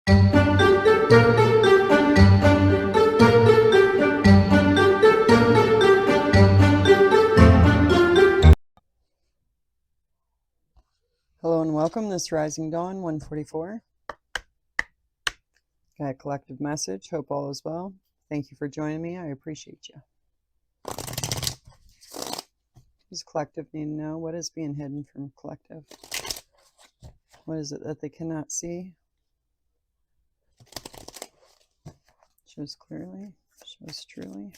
Hello and welcome. This Rising Dawn 144. Got a collective message. Hope all is well. Thank you for joining me. I appreciate you. Does collective need to know what is being hidden from collective? What is it that they cannot see? Shows clearly, shows truly.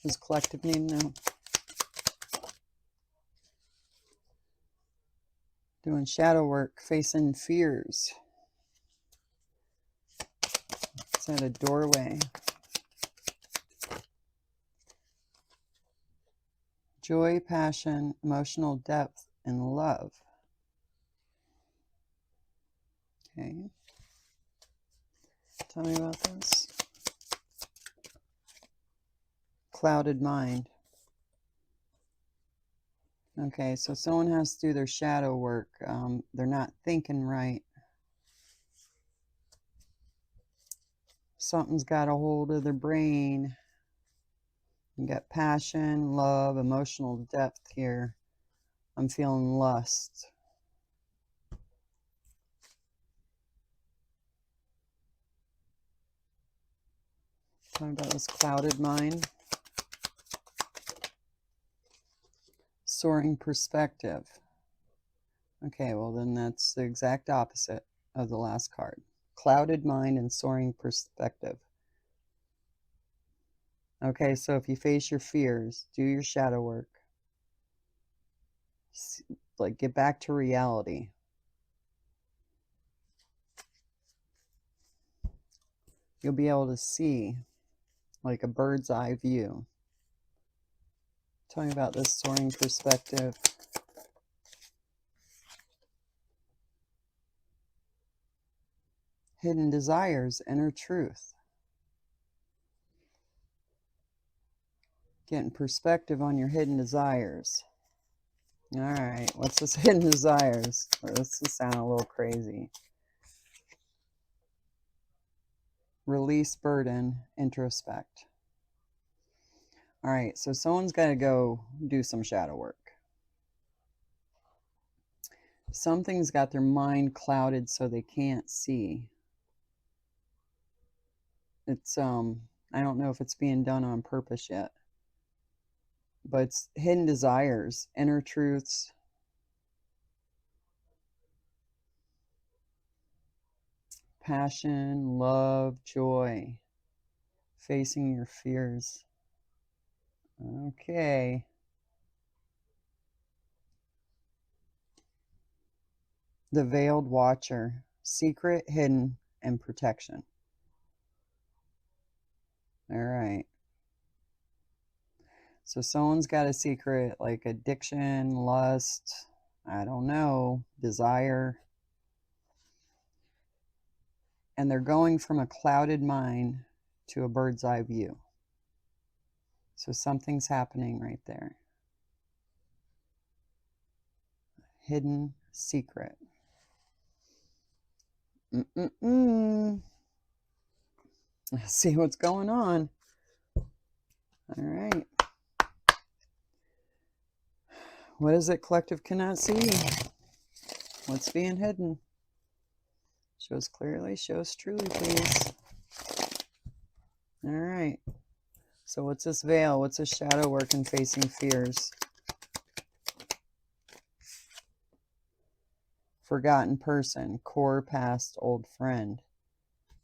Does collective need to know? Doing shadow work, facing fears. It's at a doorway. Joy, passion, emotional depth, and love. Okay. Tell me about this. Clouded mind. Okay, so someone has to do their shadow work. They're not thinking right. Something's got a hold of their brain. You got passion, love, emotional depth here. I'm feeling lust. Talking about this clouded mind. Soaring perspective. Okay, well then that's the exact opposite of the last card. Clouded mind and soaring perspective. Okay, so if you face your fears, do your shadow work. Like, get back to reality. You'll be able to see like a bird's eye view. Tell me about this soaring perspective. Hidden desires, inner truth. Getting perspective on your hidden desires. All right, what's this hidden desires? This will sound a little crazy. Release burden, introspect. All right, so someone's got to go do some shadow work. Something's got their mind clouded so they can't see. It's, I don't know if it's being done on purpose yet, but it's hidden desires, inner truths. Passion, love, joy, facing your fears. Okay. The veiled watcher, secret, hidden, and protection. All right. So someone's got a secret like addiction, lust, I don't know, desire. And they're going from a clouded mind to a bird's eye view. So something's happening right there. Hidden secret. Let's see what's going on. All right. What is it collective cannot see? What's being hidden? Shows clearly, shows truly, please. All right. So what's this veil? What's this shadow work and facing fears? Forgotten person, core past, old friend.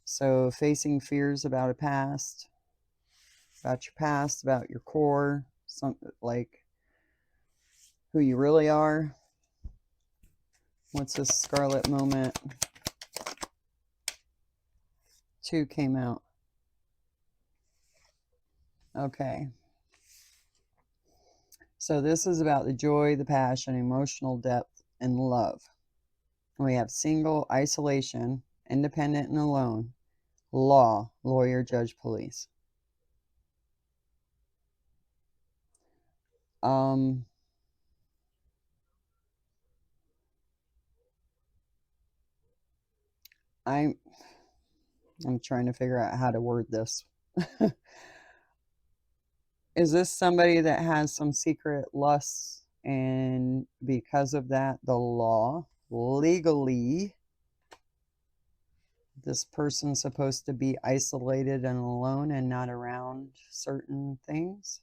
So facing fears about a past, about your past, about your core, something like who you really are. What's this scarlet moment? 2 came out. Okay. So this is about the joy, the passion, emotional depth, and love. We have single, isolation, independent and alone, law, lawyer, judge, police. Um, I'm trying to figure out how to word this. Is this somebody that has some secret lusts, and because of that, the law, legally, this person's supposed to be isolated and alone and not around certain things?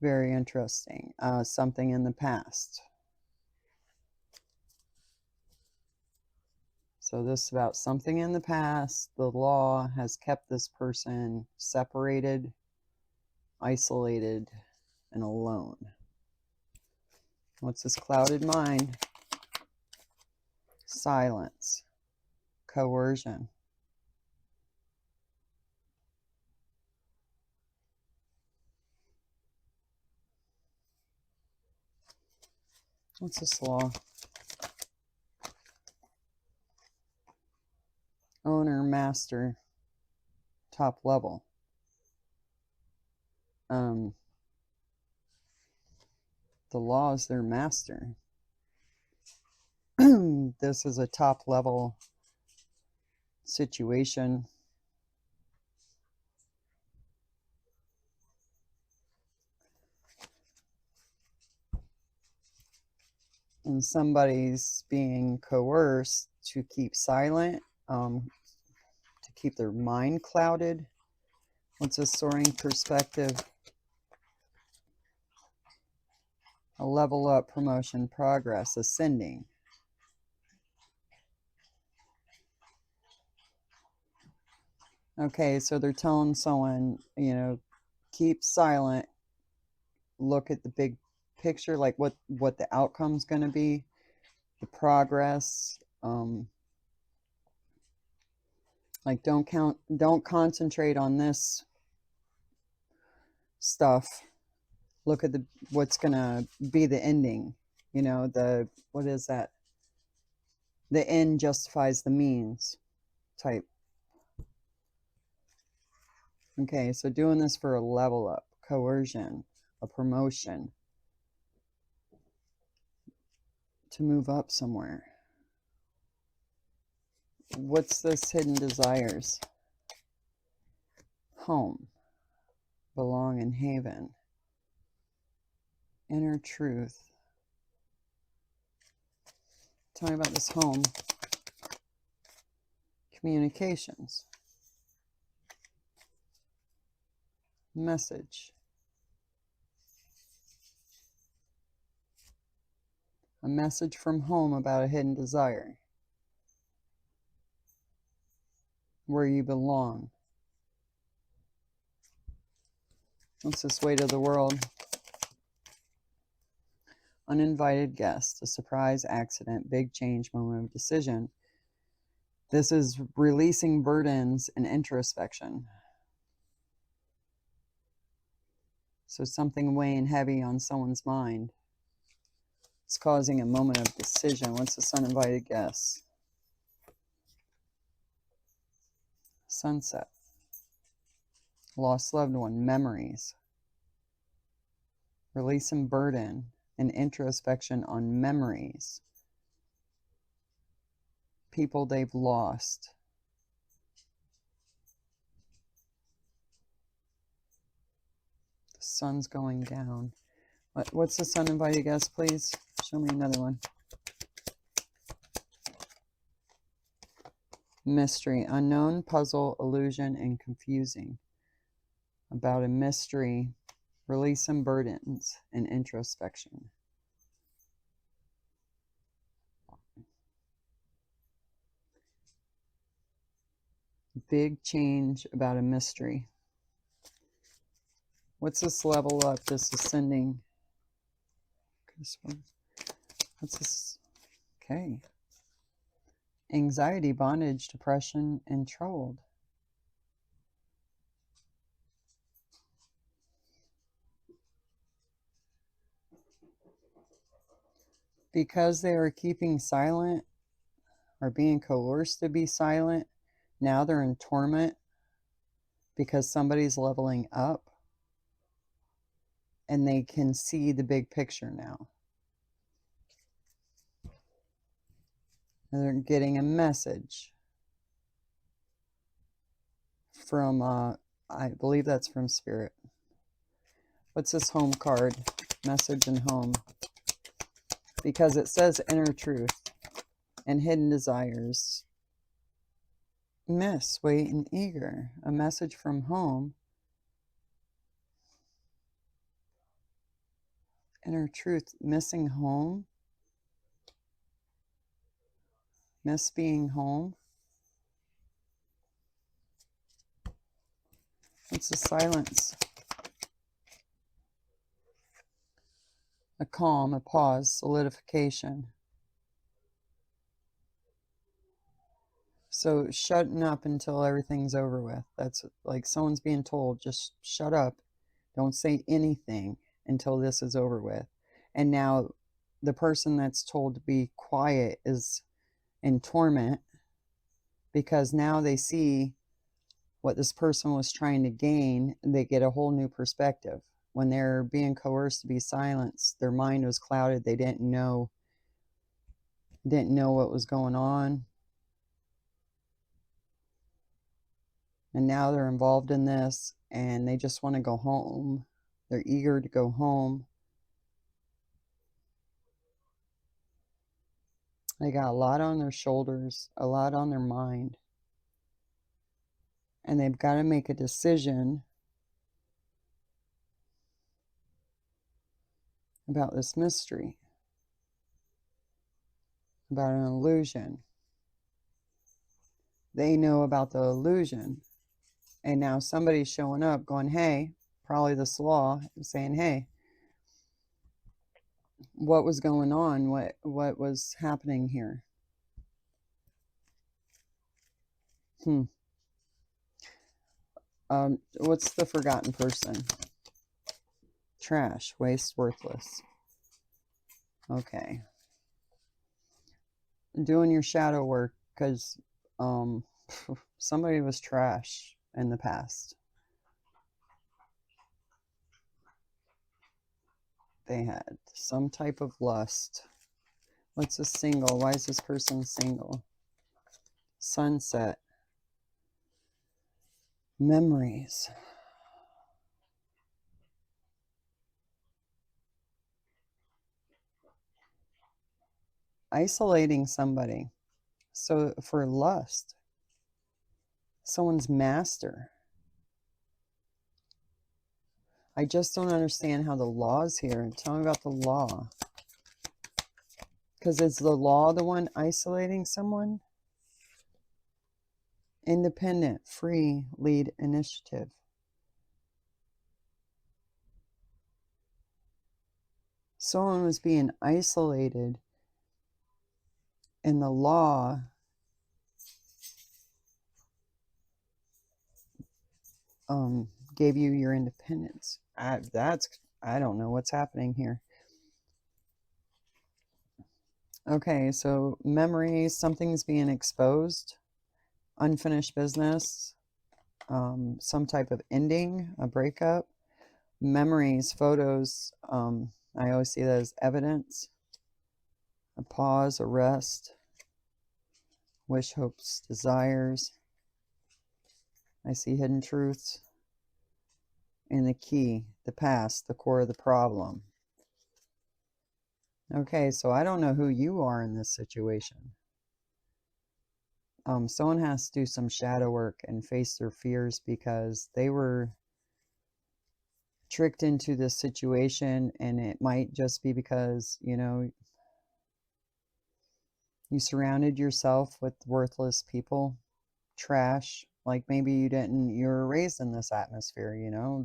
Very interesting. Something in the past. So this is about something in the past. The law has kept this person separated, isolated, and alone. What's this clouded mind? Silence, coercion. What's this law? Owner, master, top level. The law is their master. This is a top level situation. And somebody's being coerced to keep silent, to keep their mind clouded. What's a soaring perspective? A level up, promotion, progress, ascending. Okay, so they're telling someone, keep silent, look at the big picture, like what the outcome's going to be, the progress. Like don't concentrate on this stuff. Look at what's going to be the ending. What is that? The end justifies the means type. Okay, so doing this for a level up, coercion, a promotion, to move up somewhere. What's this hidden desires? Home, belong in haven, inner truth. Tell me about this home. Communications. Message. A message from home about a hidden desire. Where you belong. What's this weight of the world? Uninvited guest, a surprise accident, big change, moment of decision. This is releasing burdens and introspection. So something weighing heavy on someone's mind. It's causing a moment of decision. What's this uninvited guest? Sunset. Lost loved one, memories. Releasing burden and introspection on memories. People they've lost. The sun's going down. What's this uninvited guest, please? Show me another one. Mystery, unknown, puzzle, illusion, and confusing. About a mystery, releasing burdens and introspection. Big change about a mystery. What's this level up, this ascending? This one. What's this? Okay. Anxiety, bondage, depression, and troubled. Because they were keeping silent or being coerced to be silent, now they're in torment. because somebody's leveling up and they can see the big picture now. And they're getting a message from, I believe that's from Spirit. What's this home card? Message and home. Because it says inner truth and hidden desires. Miss, wait, and eager. A message from home. Inner truth. Missing home. Miss being home. What's the silence? A calm, a pause, solidification. So shutting up until everything's over with. That's like someone's being told, just shut up. Don't say anything until this is over with. And now the person that's told to be quiet is in torment because now they see what this person was trying to gain. They get a whole new perspective. When they're being coerced to be silenced, their mind was clouded. They didn't know what was going on. And now they're involved in this and they just want to go home. They're eager to go home. They got a lot on their shoulders, a lot on their mind. And they've got to make a decision about this mystery, about an illusion. They know about the illusion. And now somebody's showing up going, hey, probably this law, saying, hey, what was going on? What was happening here? What's the forgotten person? Trash, waste, worthless. Okay. Doing your shadow work because somebody was trash in the past. They had some type of lust. What's a single? Why is this person single? Sunset. Memories. Isolating somebody. So for lust. Someone's master. I just don't understand how the law's here. Tell me about the law. Because is the law the one isolating someone? Independent, free, lead initiative. Someone was being isolated, and the law gave you your independence. I don't know what's happening here. Okay, so memories, something's being exposed, unfinished business, some type of ending, a breakup. Memories, photos, I always see that as evidence. A pause, a rest, wish, hopes, desires. I see hidden truths. And the key, the past, the core of the problem. Okay, so I don't know who you are in this situation. Someone has to do some shadow work and face their fears because they were tricked into this situation, and it might just be because, you surrounded yourself with worthless people, trash. Like maybe you were raised in this atmosphere,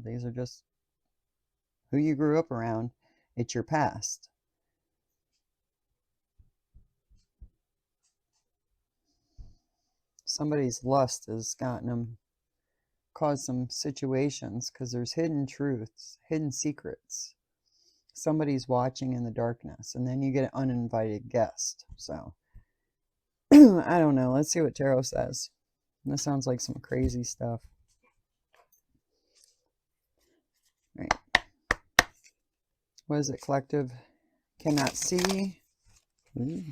these are just who you grew up around. It's your past. Somebody's lust has caused some situations because there's hidden truths, hidden secrets. Somebody's watching in the darkness, and then you get an uninvited guest. So I don't know. Let's see what tarot says. This sounds like some crazy stuff. Right. What is it? Collective cannot see. Ooh.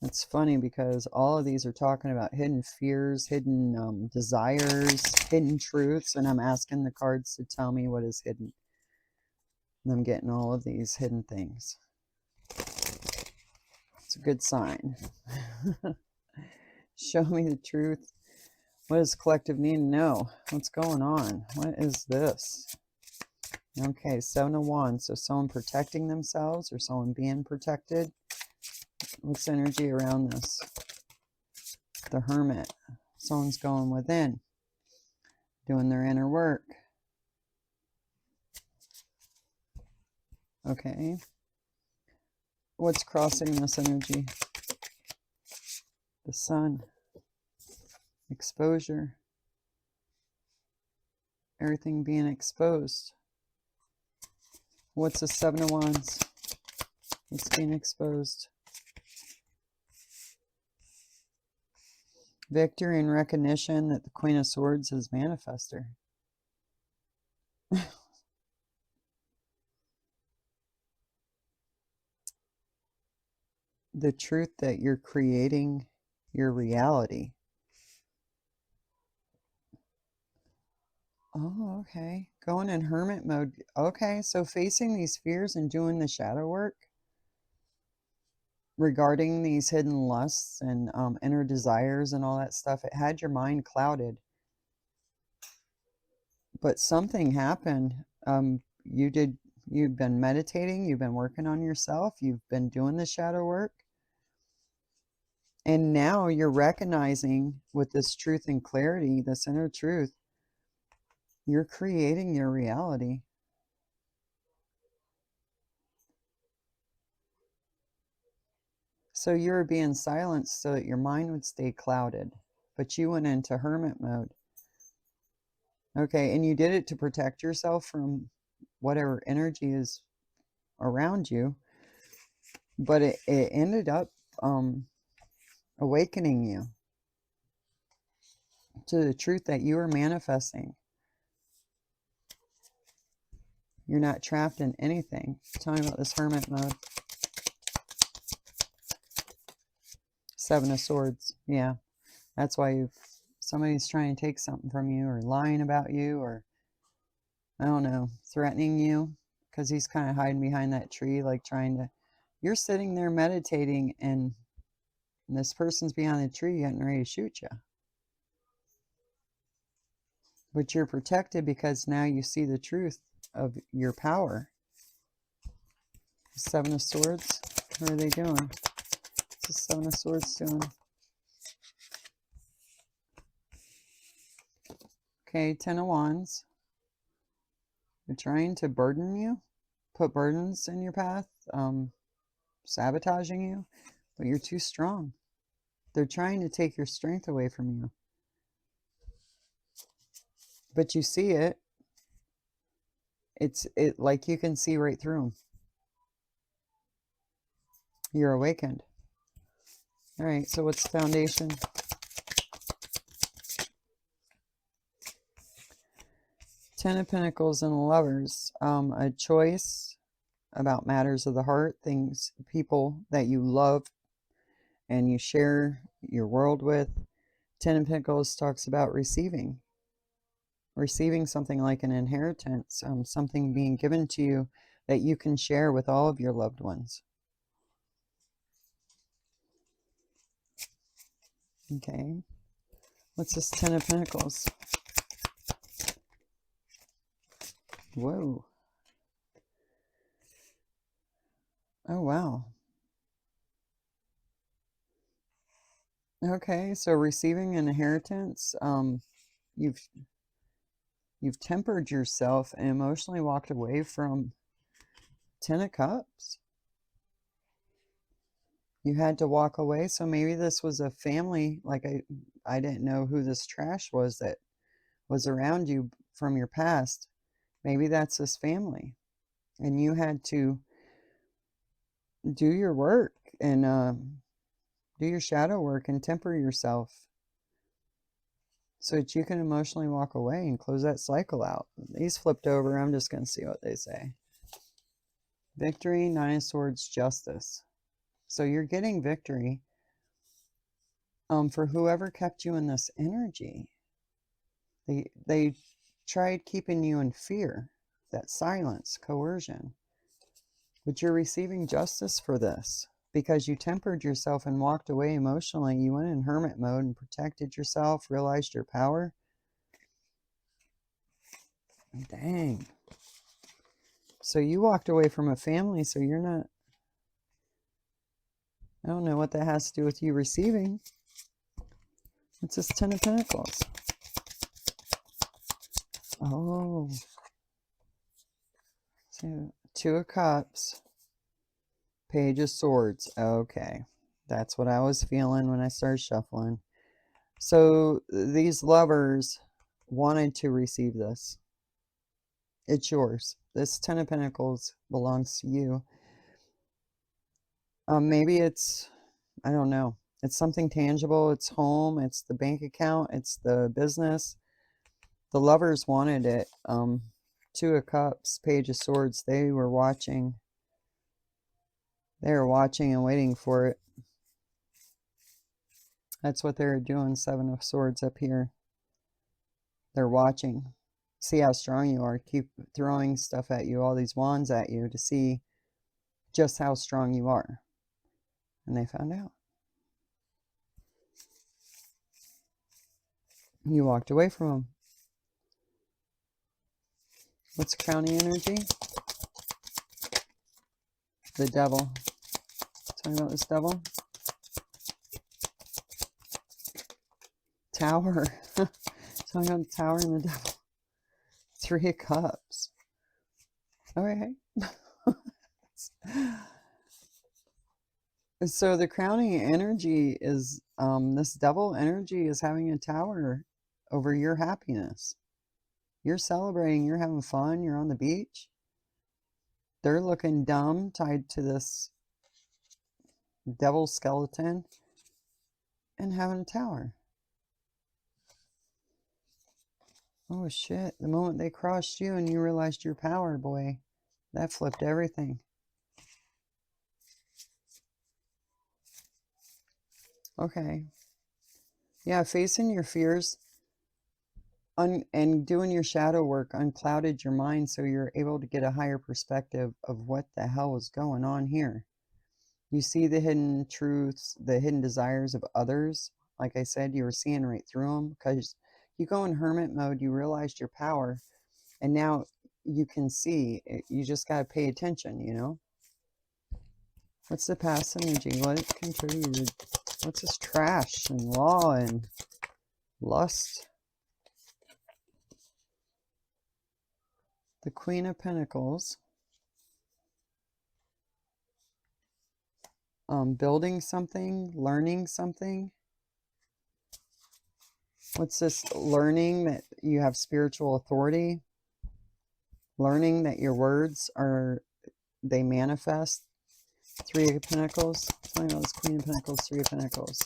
It's funny because all of these are talking about hidden fears, hidden desires, hidden truths, and I'm asking the cards to tell me what is hidden. And I'm getting all of these hidden things. It's a good sign. Show me the truth. What does collective need to know? What's going on? What is this? Okay, 7 of Wands. So someone protecting themselves or someone being protected. What's energy around this? The Hermit. Someone's going within, doing their inner work. Okay. What's crossing this energy? The Sun. Exposure. Everything being exposed. What's the 7 of Wands? What's being exposed? Victory and recognition that the Queen of Swords is manifester. The truth that you're creating your reality. Oh, okay. Going in hermit mode. Okay, so facing these fears and doing the shadow work regarding these hidden lusts and inner desires and all that stuff, it had your mind clouded. But something happened. You've been meditating, you've been working on yourself, you've been doing the shadow work. And now you're recognizing with this truth and clarity, this inner truth, you're creating your reality. So you were being silenced so that your mind would stay clouded, but you went into hermit mode. Okay, and you did it to protect yourself from whatever energy is around you, but it ended up awakening you to the truth that you are manifesting. You're not trapped in anything. Tell me about this hermit mode. 7 of Swords. Yeah, that's why somebody's trying to take something from you or lying about you or, I don't know, threatening you, because he's kind of hiding behind that tree, like trying to, you're sitting there meditating and this person's behind the tree getting ready to shoot you. But you're protected because now you see the truth of your power. 7 of Swords. What are they doing? What's the 7 of Swords doing? Okay, 10 of Wands. They're trying to burden you, put burdens in your path, sabotaging you, but you're too strong. They're trying to take your strength away from you. But you see it. It's like you can see right through them. You're awakened. All right, so what's the foundation? Ten of Pentacles and Lovers. A choice about matters of the heart, things, people that you love and you share your world with. 10 of Pentacles talks about receiving something like an inheritance, something being given to you that you can share with all of your loved ones. Okay, what's this 10 of Pentacles? Whoa. Oh, wow. Okay, so receiving an inheritance, you've tempered yourself and emotionally walked away from 10 of Cups. You had to walk away, so maybe this was a family, like I didn't know who this trash was that was around you from your past. Maybe that's this family, and you had to do your work and do your shadow work and temper yourself. so that you can emotionally walk away and close that cycle out. These flipped over. I'm just going to see what they say. Victory, Nine of Swords, Justice. So you're getting victory for whoever kept you in this energy. They tried keeping you in fear, that silence, coercion. But you're receiving justice for this because you tempered yourself and walked away emotionally. You went in hermit mode and protected yourself, realized your power. Dang. So you walked away from a family, so you're not... I don't know what that has to do with you receiving. It's this Ten of Pentacles. Oh. So, Two of Cups. Page of Swords. Okay. That's what I was feeling when I started shuffling. So these lovers wanted to receive this. It's yours. This Ten of Pentacles belongs to you. Maybe it's, I don't know. It's something tangible. It's home. It's the bank account. It's the business. The lovers wanted it. Two of Cups, Page of Swords. They were watching. They were watching and waiting for it. That's what they're doing. Seven of Swords up here. They're watching. See how strong you are. Keep throwing stuff at you, all these wands at you to see just how strong you are. And they found out. You walked away from them. What's crowning energy? The Devil. Talking about this Devil. Tower. Talking about the Tower and the Devil. Three of Cups. Okay. So the crowning energy is, this Devil energy is having a tower over your happiness. You're celebrating, you're having fun, you're on the beach. They're looking dumb tied to this devil skeleton and having a tower. Oh shit, the moment they crossed you and you realized your power, boy, that flipped everything. Okay. Yeah, facing your fears and doing your shadow work unclouded your mind so you're able to get a higher perspective of what the hell is going on here. You see the hidden truths, the hidden desires of others. Like I said, you were seeing right through them because you go in hermit mode, you realized your power, and now you can see. You just got to pay attention, you know? What's the past energy? What it contributed? What's this trash and law and lust? The Queen of Pentacles. Building something, learning something. What's this? Learning that you have spiritual authority. Learning that your words are, they manifest. Three of Pentacles. Tell me about this Queen of Pentacles, Three of Pentacles.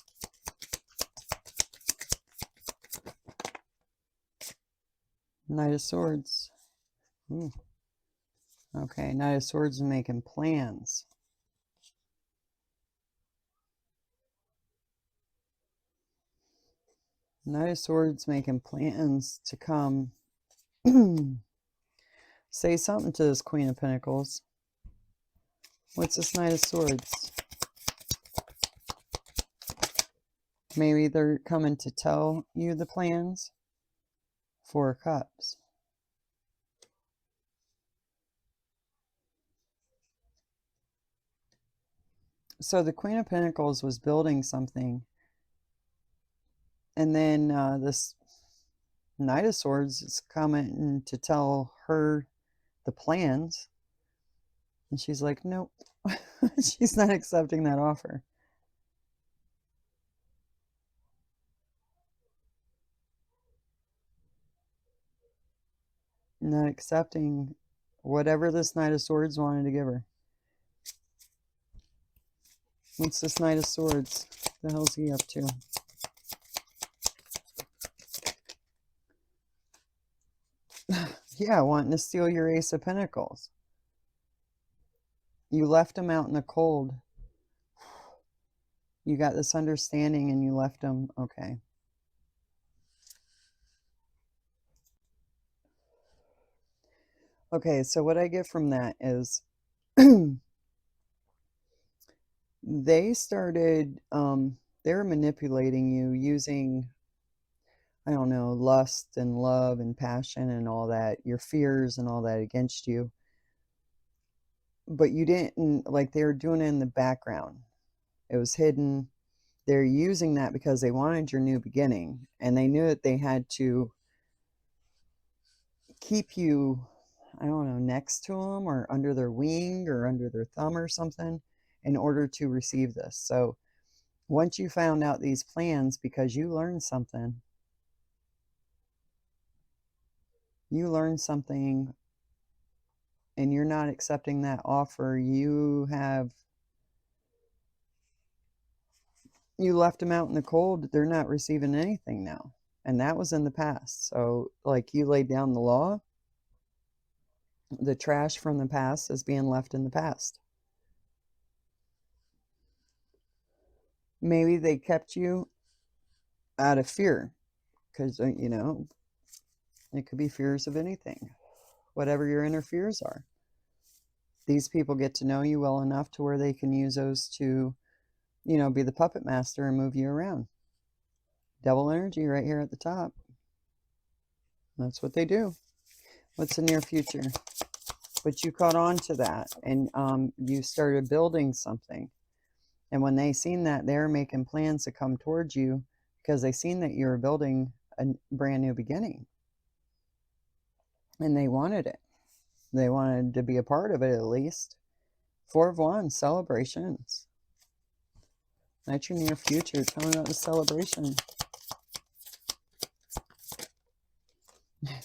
Knight of Swords. Ooh. Okay, Knight of Swords is making plans. Knight of Swords making plans to come. Say something to this Queen of Pentacles. What's this Knight of Swords? Maybe they're coming to tell you the plans. Four of Cups. So the Queen of Pentacles was building something. And then this Knight of Swords is coming to tell her the plans. And she's like, nope. She's not accepting that offer. Not accepting whatever this Knight of Swords wanted to give her. What's this Knight of Swords? What the hell's he up to? Yeah, wanting to steal your Ace of Pentacles. You left them out in the cold. You got this understanding and you left them. Okay. Okay, so what I get from that is they started, they were manipulating you using, I don't know, lust and love and passion and all that, your fears and all that against you. But you didn't, like, they were doing it in the background. It was hidden. They're using that because they wanted your new beginning, and they knew that they had to keep you, I don't know, next to them or under their wing or under their thumb or something in order to receive this. So once you found out these plans, because you learned something and you're not accepting that offer, you left them out in the cold. They're not receiving anything now. And that was in the past. So, like, you laid down the law, the trash from the past is being left in the past. Maybe they kept you out of fear because, you know, it could be fears of anything, whatever your inner fears are. These people get to know you well enough to where they can use those to, you know, be the puppet master and move you around. Devil energy right here at the top. That's what they do. What's the near future? But you caught on to that, and you started building something. And when they seen that, they're making plans to come towards you because they seen that you were building a brand new beginning. And they wanted it. They wanted to be a part of it at least. Four of Wands, celebrations. That's your near future. Tell me about the celebration.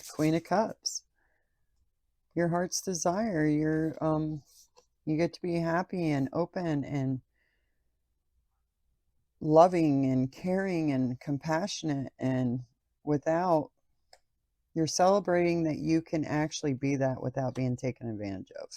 Queen of Cups. Your heart's desire. You get to be happy and open and loving and caring and compassionate, and without, you're celebrating that you can actually be that without being taken advantage of.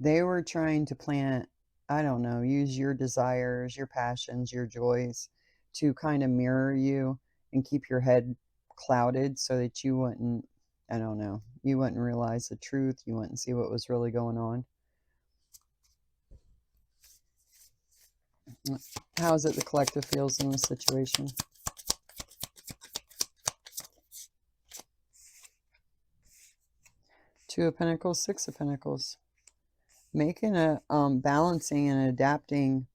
They were trying to plant, I don't know, use your desires, your passions, your joys to kind of mirror you and keep your head clouded so that you wouldn't, I don't know, you wouldn't realize the truth. You wouldn't see what was really going on. How is it the collective feels in this situation? Two of Pentacles, Six of Pentacles. Making a balancing and adapting,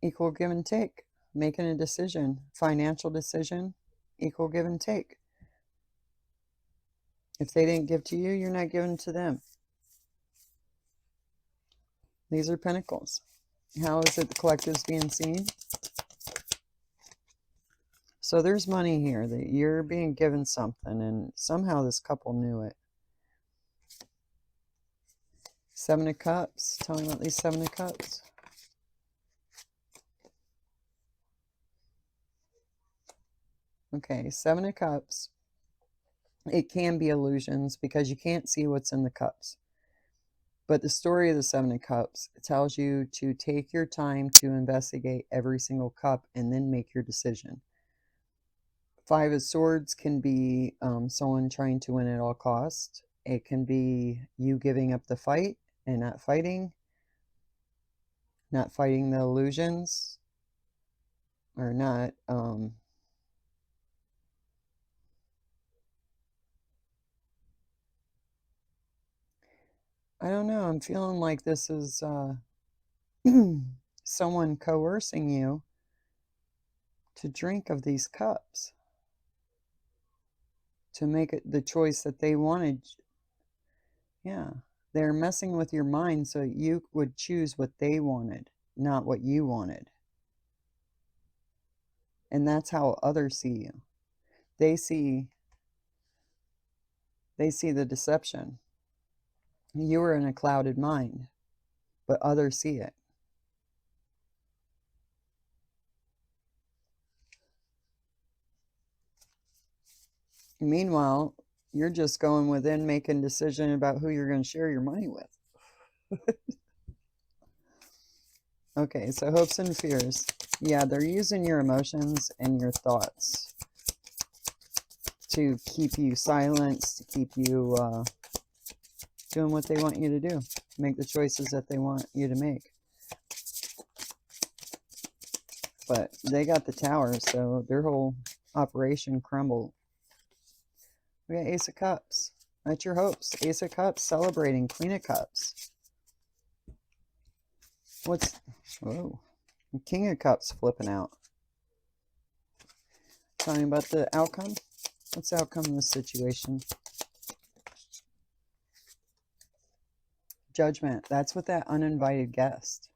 equal give and take. Making a decision, financial decision, equal give and take. If they didn't give to you, you're not giving to them. These are Pentacles. How is it the collective's being seen? So there's money here that you're being given something, and somehow this couple knew it. Seven of Cups. Tell me about these Seven of Cups. Okay, Seven of Cups. It can be illusions because you can't see what's in the cups. But the story of the Seven of Cups tells you to take your time to investigate every single cup and then make your decision. Five of Swords can be someone trying to win at all costs. It can be you giving up the fight and not fighting the illusions, or not. I don't know. I'm feeling like this is someone coercing you to drink of these cups, to make it the choice that they wanted. Yeah. They're messing with your mind so you would choose what they wanted, not what you wanted. And that's how others see you. They see the deception. You are in a clouded mind, but others see it. Meanwhile, you're just going within, making a decision about who you're going to share your money with. Okay, so hopes and fears. Yeah, they're using your emotions and your thoughts to keep you silenced, to keep you doing what they want you to do, make the choices that they want you to make. But they got the tower, so their whole operation crumbled. We got Ace of Cups. That's your hopes. Ace of Cups celebrating. Queen of Cups. What's... Whoa. King of Cups flipping out. Talking about the outcome. What's the outcome of this situation? Judgment. That's with that uninvited guest.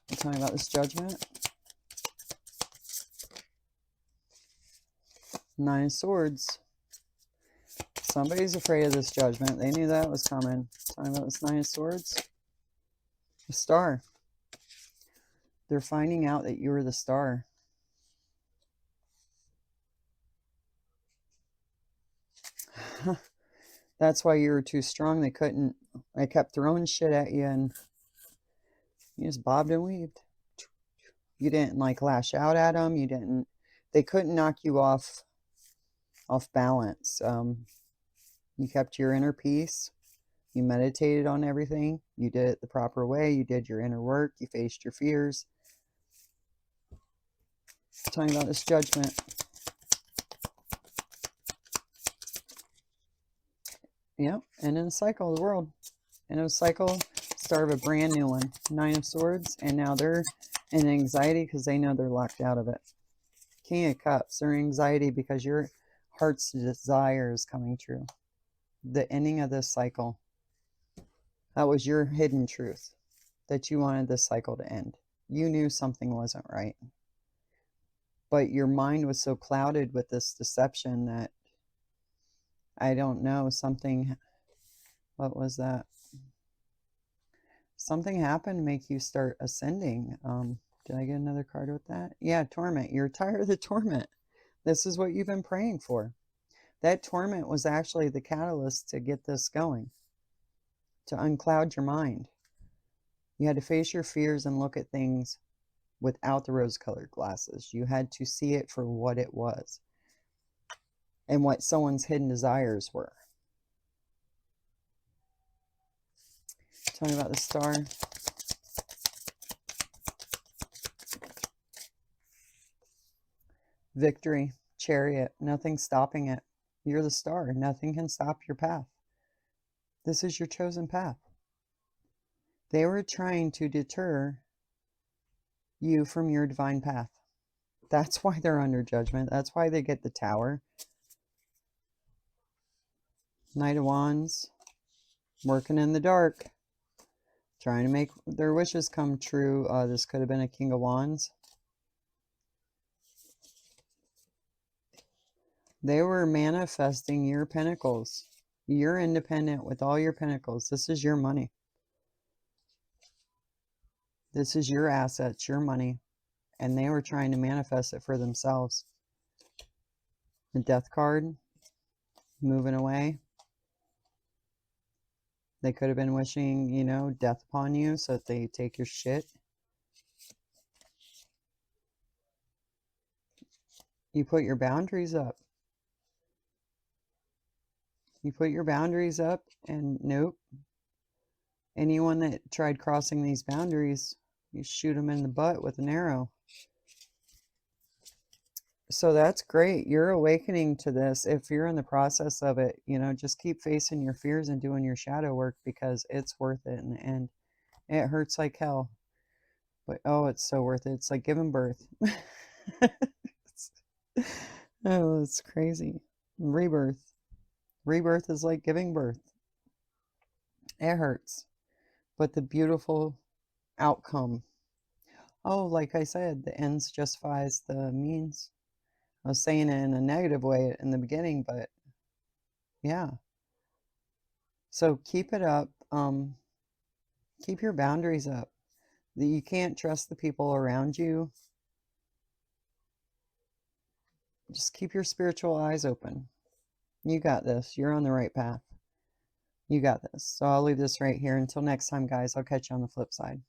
I'm talking about this judgment. Nine of Swords. Somebody's afraid of this judgment. They knew that was coming. Talking about this Nine of Swords. The Star. They're finding out that you were the star. That's why you were too strong. They couldn't. I kept throwing shit at you, and you just bobbed and weaved. You didn't like lash out at them. You didn't. They couldn't knock you off balance. You kept your inner peace. You meditated on everything. You did it the proper way. You did your inner work. You faced your fears. Talking about this judgment. Yep, and in the cycle of the world. And a cycle, start of a brand new one. Nine of Swords, and now they're in anxiety because they know they're locked out of it. King of Cups, they're in anxiety because your heart's desire is coming true. The ending of this cycle. That was your hidden truth, that you wanted this cycle to end. You knew something wasn't right. But your mind was so clouded with this deception that, I don't know, something, what was that? Something happened to make you start ascending. Did I get another card with that? Yeah, torment. You're tired of the torment. This is what you've been praying for. That torment was actually the catalyst to get this going, to uncloud your mind. You had to face your fears and look at things without the rose-colored glasses. You had to see it for what it was and what someone's hidden desires were. Tell me about the Star. Victory. Chariot. Nothing stopping it. You're the star. Nothing can stop your path. This is your chosen path. They were trying to deter you from your divine path. That's why they're under judgment. That's why they get the tower. Knight of Wands. Working in the dark. Trying to make their wishes come true. This could have been a King of Wands. They were manifesting your pentacles. You're independent with all your pentacles. This is your money. This is your assets, your money. And they were trying to manifest it for themselves. The Death card. Moving away. They could have been wishing, you know, death upon you so that they take your shit. You put your boundaries up. You put your boundaries up, and nope. Anyone that tried crossing these boundaries, you shoot them in the butt with an arrow. So that's great. You're awakening to this. If you're in the process of it, you know, just keep facing your fears and doing your shadow work, because it's worth it in the end. It hurts like hell, but oh, it's so worth it. It's like giving birth. Oh, it's crazy. Rebirth. Rebirth is like giving birth. It hurts, but the beautiful outcome. Oh, like I said, the ends justifies the means. I was saying it in a negative way in the beginning, but yeah. So keep it up. Keep your boundaries up. You can't trust the people around you. just keep your spiritual eyes open. You got this. You're on the right path. You got this. So I'll leave this right here. Until next time, guys, I'll catch you on the flip side.